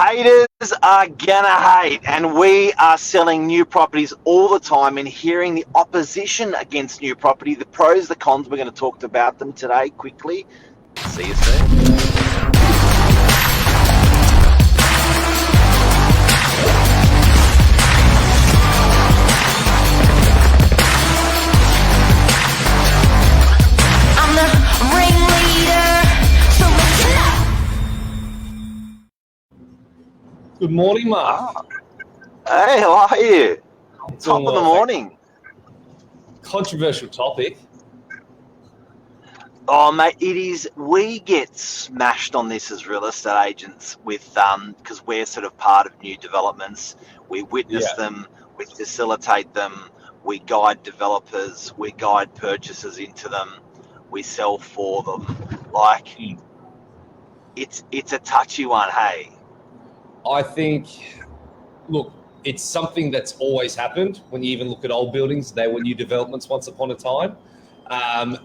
Haters are gonna hate, and we are selling new properties all the time and hearing the opposition against new property, the pros, the cons. We're going to talk about them today quickly. See you soon. Good morning, Mark. Hey, how are you? Top of the morning. Controversial topic. Oh, mate, it is. We get smashed on this as real estate agents with because we're sort of part of new developments. We witness them, we facilitate them, we guide developers, we guide purchasers into them, we sell for them. Like, it's a touchy one, hey. I think, look, it's something that's always happened. When you even look at old buildings, they were new developments once upon a time. And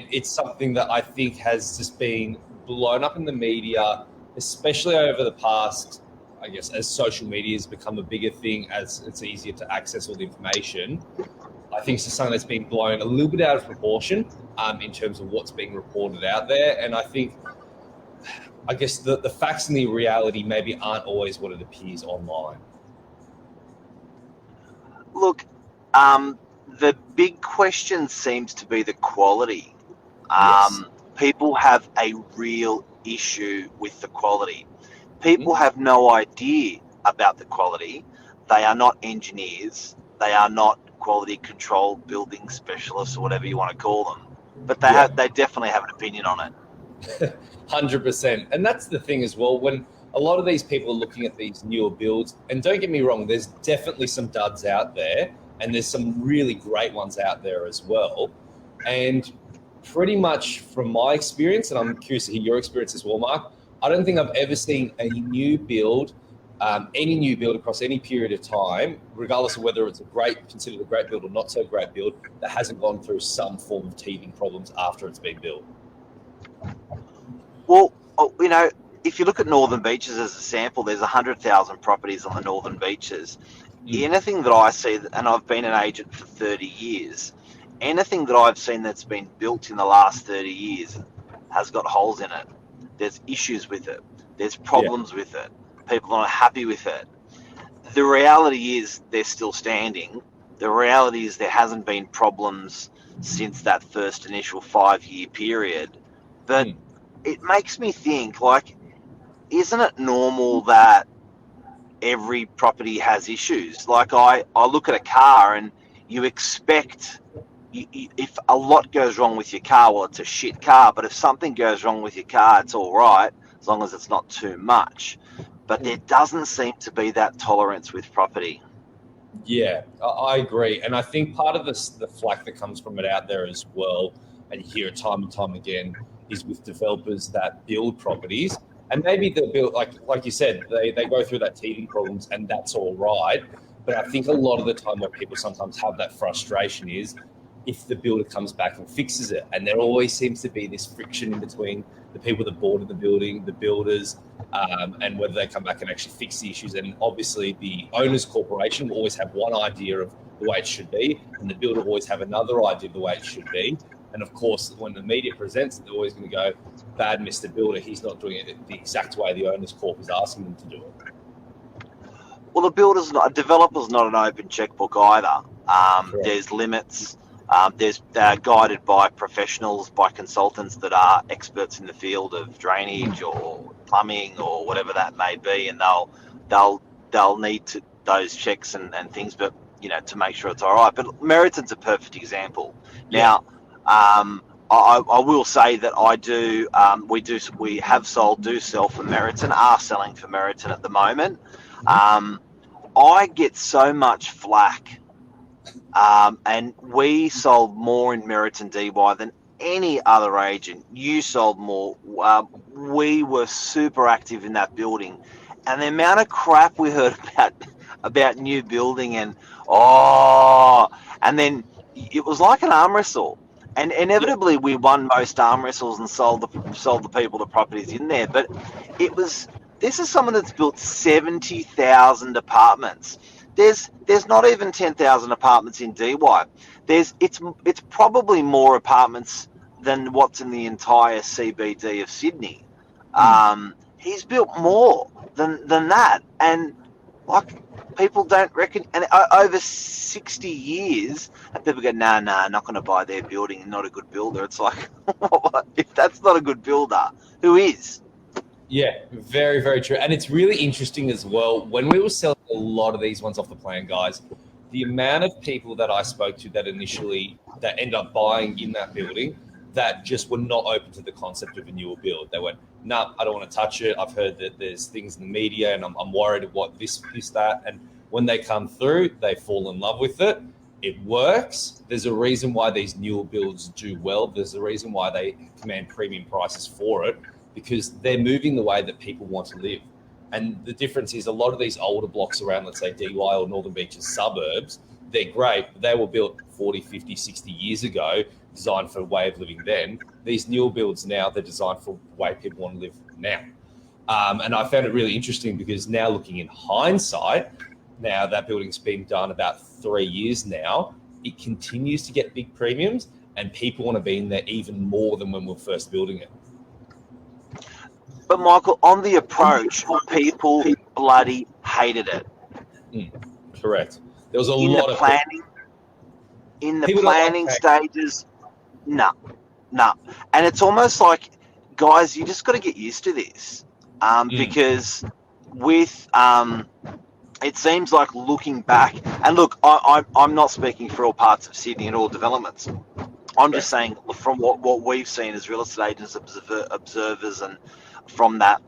it's something that I think has just been blown up in the media, especially over the past, I guess, as social media has become a bigger thing, as it's easier to access all the information. I think it's something that's been blown a little bit out of proportion in terms of what's being reported out there. And I guess the facts and the reality maybe aren't always what it appears online. Look, the big question seems to be the quality. Yes. People have a real issue with the quality. People have no idea about the quality. They are not engineers. They are not quality control building specialists or whatever you want to call them. But they definitely have an opinion on it. 100%. And that's the thing as well, when a lot of these people are looking at these newer builds, and don't get me wrong, there's definitely some duds out there, and there's some really great ones out there as well. And pretty much from my experience, and I'm curious to hear your experience as well, Mark, I don't think I've ever seen a new build, any new build across any period of time, regardless of whether it's considered a great build or not so great build, that hasn't gone through some form of teething problems after it's been built. Well, you know, if you look at Northern Beaches as a sample, there's 100,000 properties on the Northern Beaches. Anything that I see, and I've been an agent for 30 years, anything that I've seen that's been built in the last 30 years has got holes in it. There's issues with it. There's problems with it. People are not happy with it. The reality is they're still standing. The reality is there hasn't been problems since that first initial 5-year period. But it makes me think, like, isn't it normal that every property has issues? Like, I look at a car and you expect, if a lot goes wrong with your car, well, it's a shit car. But if something goes wrong with your car, it's all right, as long as it's not too much. But there doesn't seem to be that tolerance with property. Yeah, I agree. And I think part of the flack that comes from it out there as well, and you hear it time and time again, is with developers that build properties. And maybe they'll build, like you said, they go through that teething problems, and that's all right. But I think a lot of the time what people sometimes have that frustration is if the builder comes back and fixes it. And there always seems to be this friction in between the people that bought in the building, the builders, and whether they come back and actually fix the issues. And obviously the owner's corporation will always have one idea of the way it should be, and the builder will always have another idea of the way it should be. And of course, when the media presents it, they're always going to go, bad Mr. Builder, he's not doing it the exact way the owner's corp is asking them to do it. Well, a developer's not an open checkbook either. There's limits. They're guided by professionals, by consultants that are experts in the field of drainage or plumbing or whatever that may be, and they'll need those checks and things, but to make sure it's all right. But Meriton's a perfect example. Now, I will say that we sell for Meriton, are selling for Meriton at the moment. I get so much flack, and we sold more in Meriton DY than any other agent. You sold more. We were super active in that building, and the amount of crap we heard about new building and then it was like an arm wrestle. And inevitably, we won most arm wrestles and sold the people the properties in there. But it was This is someone that's built 70,000 apartments. There's not even 10,000 apartments in DY. It's probably more apartments than what's in the entire CBD of Sydney. He's built more than that, and like people don't reckon. And over 60 years, and people go, nah, not going to buy their building. Not a good builder. It's like, if that's not a good builder, who is? Yeah, very, very true. And it's really interesting as well. When we were selling a lot of these ones off the plan, guys, the amount of people that I spoke to that end up buying in that building that just were not open to the concept of a newer build. They went, nah, I don't want to touch it. I've heard that there's things in the media and I'm worried of what this, that. And when they come through, they fall in love with it. It works. There's a reason why these newer builds do well. There's a reason why they command premium prices for it, because they're moving the way that people want to live. And the difference is a lot of these older blocks around, let's say, DY or Northern Beaches suburbs, they're great. But they were built 40, 50, 60 years ago, designed for a way of living then. These newer builds now, they're designed for the way people want to live now. And I found it really interesting because now looking in hindsight, now that building's been done about 3 years now, it continues to get big premiums and people want to be in there even more than when we were first building it. But Michael, on the approach, people bloody hated it. Correct. There was a lot of planning. In the planning stages, no. And it's almost like, guys, you just got to get used to this, because with it seems like looking back, and look, I'm not speaking for all parts of Sydney and all developments. I'm just saying from what we've seen as real estate agents, observers, and from that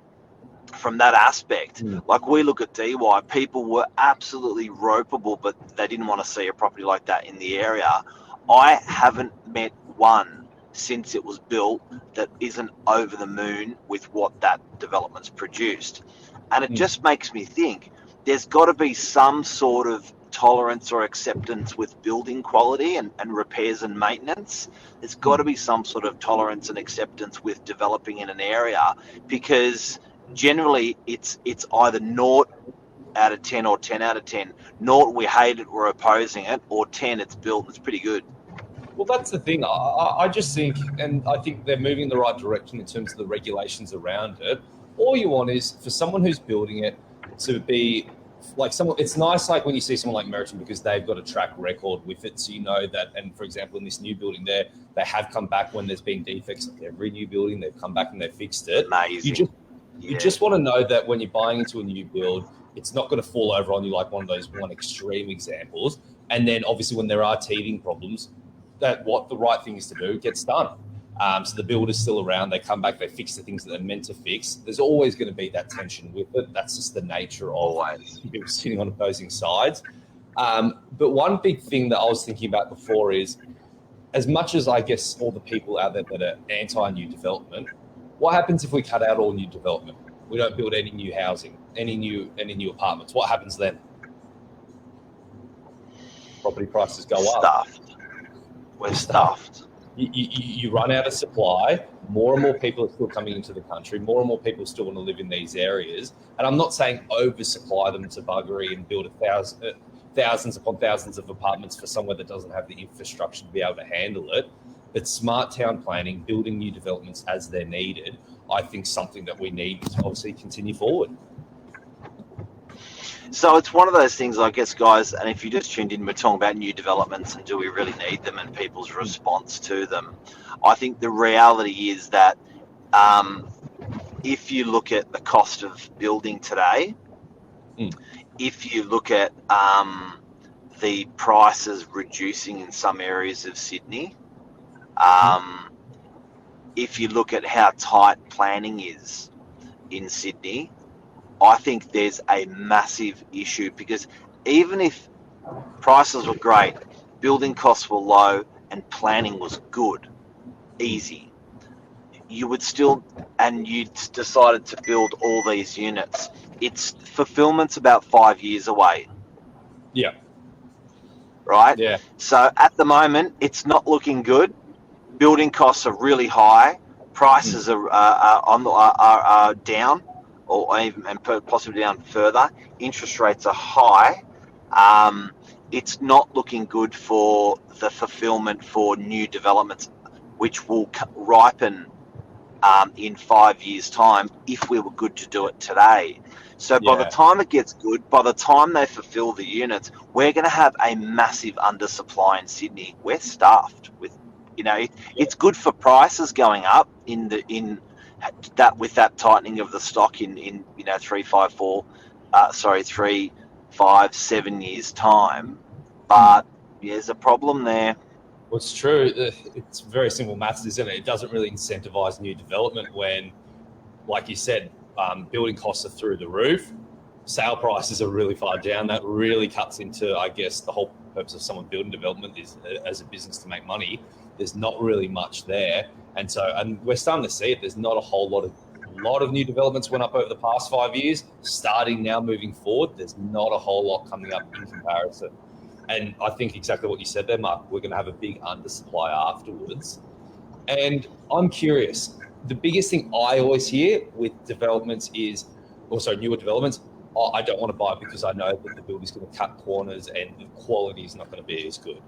aspect, like we look at DY, people were absolutely ropeable, but they didn't want to see a property like that in the area. I haven't met one since it was built that isn't over the moon with what that development's produced. And it just makes me think there's got to be some sort of tolerance or acceptance with building quality and repairs and maintenance. There's got to be some sort of tolerance and acceptance with developing in an area, because generally it's either 0 out of 10 or 10 out of 10. 0, we hate it, we're opposing it, or 10, it's built, it's pretty good. Well, that's the thing. I just think, and I think they're moving in the right direction in terms of the regulations around it. All you want is for someone who's building it to be like someone. It's nice, like when you see someone like Meriton, because they've got a track record with it, so you know that. And for example, in this new building, they have come back when there's been defects. Like every new building, they've come back and they've fixed it. Amazing. You just want to know that when you're buying into a new build, it's not going to fall over on you like one of those extreme examples. And then obviously when there are teething problems, that what the right thing is to do gets done. So the builder's still around, they come back, they fix the things that they're meant to fix. There's always going to be that tension with it. That's just the nature of people sitting on opposing sides. But one big thing that I was thinking about before is, as much as I guess all the people out there that are anti-new development, what happens if we cut out all new development? We don't build any new housing, any new apartments. What happens then? Property prices go up. We're stuffed. You run out of supply. More and more people are still coming into the country. More and more people still want to live in these areas. And I'm not saying oversupply them to buggery and build thousands upon thousands of apartments for somewhere that doesn't have the infrastructure to be able to handle it. But smart town planning, building new developments as they're needed, I think something that we need to obviously continue forward. So it's one of those things, I guess, guys, and if you just tuned in, we're talking about new developments and do we really need them and people's response to them. I think the reality is that if you look at the cost of building today, if you look at the prices reducing in some areas of Sydney, if you look at how tight planning is in Sydney, I think there's a massive issue, because even if prices were great, building costs were low, and planning was good, easy, you would still, and you decided to build all these units, its fulfillment's about 5 years away. Yeah. Right? Yeah. So at the moment, it's not looking good. Building costs are really high. Prices are down or even and possibly down further. Interest rates are high. It's not looking good for the fulfillment for new developments, which will ripen in 5 years' time if we were good to do it today. So by the time it gets good, by the time they fulfill the units, we're going to have a massive undersupply in Sydney. We're stuffed with, it's good for prices going up in that with that tightening of the stock in 3, 5, 7 years time, but there's a problem there. Well, it's true. It's very simple maths, isn't it? It doesn't really incentivize new development when, like you said, building costs are through the roof. Sale prices are really far down. That really cuts into, I guess, the whole purpose of someone building development is as a business to make money. There's not really much there. And we're starting to see it. There's not a whole lot of new developments went up over the past 5 years. Starting now, moving forward, there's not a whole lot coming up in comparison. And I think exactly what you said there, Mark. We're going to have a big undersupply afterwards. And I'm curious. The biggest thing I always hear with developments is, also newer developments, I don't want to buy it because I know that the builder's going to cut corners and the quality is not going to be as good.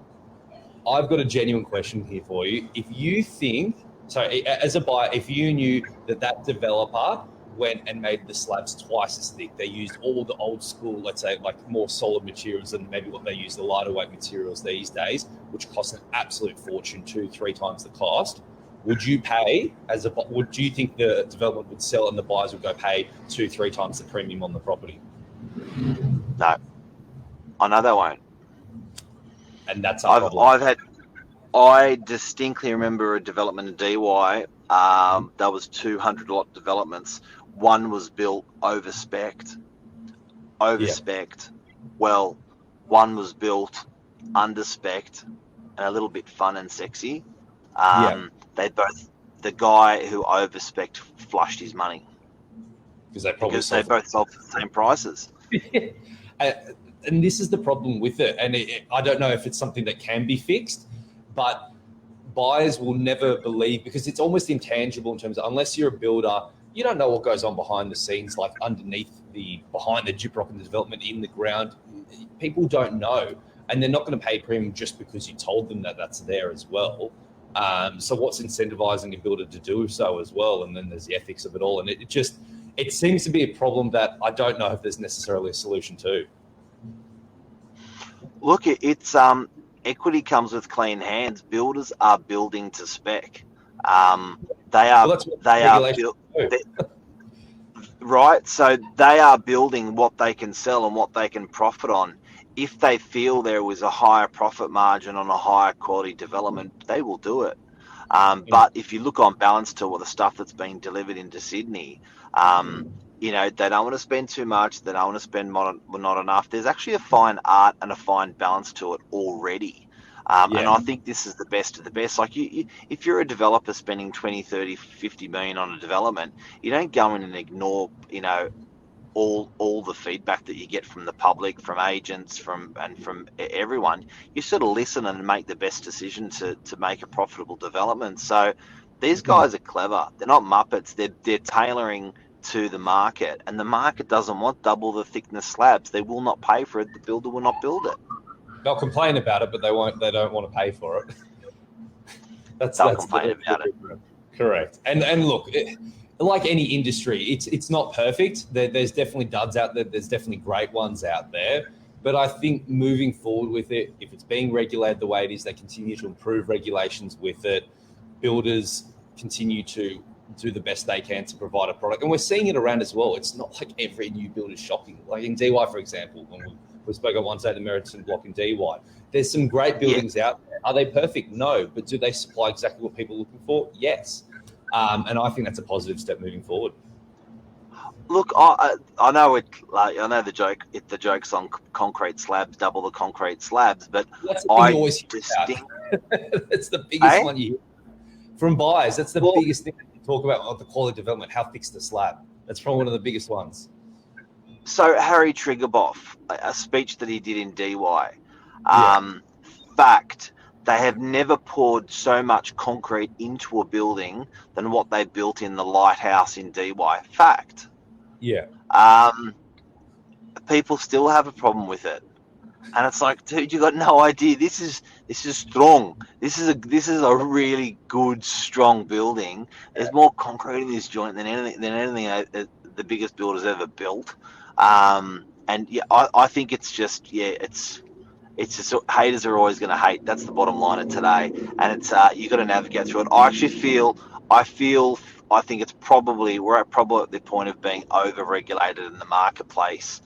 I've got a genuine question here for you. If you think, so as a buyer, if you knew that developer went and made the slabs twice as thick, they used all the old school, let's say, like more solid materials than maybe what they use, the lighter weight materials these days, which cost an absolute fortune, 2-3 times the cost. Would you pay do you think the development would sell and the buyers would go pay 2-3 times the premium on the property? No, I know they won't. And that's our problem. I distinctly remember a development in DY. There was 200 lot developments. One was built over-spec'd. Well, one was built under-spec'd and a little bit fun and sexy. The guy who over-spec'd flushed his money. Because they both sold for the same prices. And this is the problem with it. And I don't know if it's something that can be fixed, but buyers will never believe, because it's almost intangible in terms of, unless you're a builder, you don't know what goes on behind the scenes, like behind the gyprock and the development in the ground. People don't know, and they're not going to pay premium just because you told them that that's there as well. So what's incentivizing a builder to do so as well? And then there's the ethics of it all. And it seems to be a problem that I don't know if there's necessarily a solution to. Look, it's equity comes with clean hands. Builders are building to spec. Right. So they are building what they can sell and what they can profit on. If they feel there was a higher profit margin on a higher quality development, they will do it. But if you look on balance to the stuff that's being delivered into Sydney, they don't want to spend too much. They don't want to spend not enough. There's actually a fine art and a fine balance to it already. And I think this is the best of the best. Like if you're a developer spending 20, 30, 50 million on a development, you don't go in and ignore, all the feedback that you get from the public, from agents, from everyone. You sort of listen and make the best decision to make a profitable development. So these guys are clever. They're not muppets. They're tailoring to the market, and the market doesn't want double the thickness slabs. They will not pay for it. The builder will not build it. They'll complain about it, but they won't. They don't want to pay for it. They'll complain about it. Correct. And look, like any industry, it's not perfect. There's definitely duds out there. There's definitely great ones out there. But I think moving forward with it, if it's being regulated the way it is, they continue to improve regulations with it. Builders continue to do the best they can to provide a product. And we're seeing it around as well. It's not like every new build is shocking. Like in DY, for example, when we spoke on one day, the Meriton block in DY, there's some great buildings out there. Are they perfect? No. But do they supply exactly what people are looking for? Yes. And I think that's a positive step moving forward. Look, I know it. Like, I know the joke. The joke's on concrete slabs, double the concrete slabs. But that's the thing you always hear about. That's the biggest one you hear from buyers. That's the biggest thing you talk about, the quality development. How thick's the slab? That's probably one of the biggest ones. So Harry Triguboff, a speech that he did in DY, fact. They have never poured so much concrete into a building than what they built in the Lighthouse in DY. Fact. Yeah. People still have a problem with it. And it's like, dude, you got no idea. This is strong. This is a really good, strong building. There's more concrete in this joint than anything the biggest builders ever built. And yeah, I think it's just it's just haters are always going to hate. That's the bottom line of today. And it's you got to navigate through it. I think it's probably we're at the point of being over-regulated in the marketplace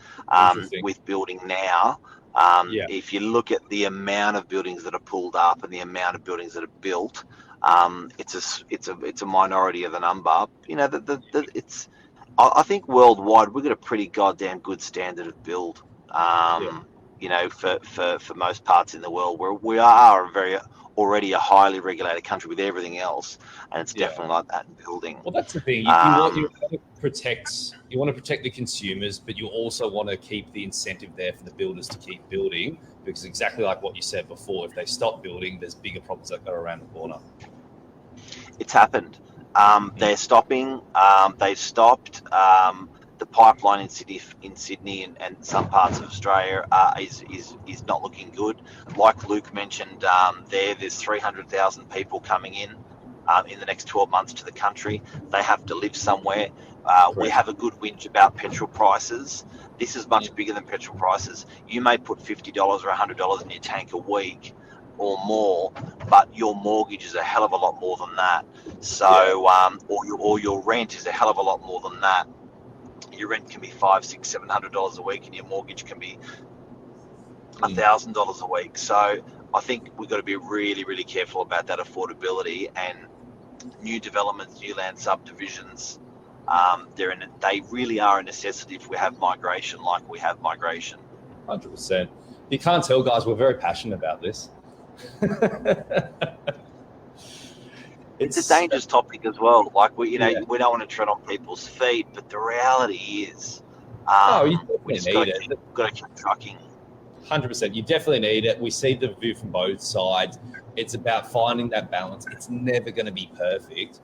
with building now. If you look at the amount of buildings that are pulled up and the amount of buildings that are built, it's a minority of the number. You know, I think worldwide we've got a pretty goddamn good standard of build. You know, for most parts in the world, where we are already a highly regulated country with everything else, and it's definitely like that in building. Well, that's the thing. You want to protect the consumers, but you also want to keep the incentive there for the builders to keep building, because exactly like what you said before, if they stop building, there's bigger problems that go around the corner. It's happened. They're stopping. They've stopped. The pipeline in Sydney and some parts of Australia is not looking good. Like Luke mentioned, there's 300,000 people coming in the next 12 months to the country. They have to live somewhere. We have a good whinge about petrol prices. This is much bigger than petrol prices. You may put $50 or $100 in your tank a week or more, but your mortgage is a hell of a lot more than that. So, or your rent is a hell of a lot more than that. Your rent can be $500, $600, $700 a week, and your mortgage can be $1,000 a week. So I think we've got to be really, really careful about that affordability, and new developments, new land subdivisions. They really are a necessity if we have migration like we have migration. 100%. You can't tell, guys, we're very passionate about this. It's a dangerous topic as well. Like we don't want to tread on people's feet, but the reality is, you definitely need it. We've got to keep trucking. 100%. You definitely need it. We see the view from both sides. It's about finding that balance. It's never going to be perfect,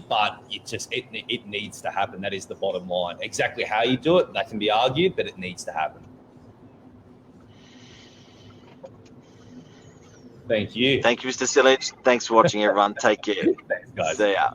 but it needs to happen. That is the bottom line. Exactly how you do it, that can be argued, but it needs to happen. Thank you. Thank you, Mr. Silic. Thanks for watching, everyone. Take care. Thanks, guys. See ya.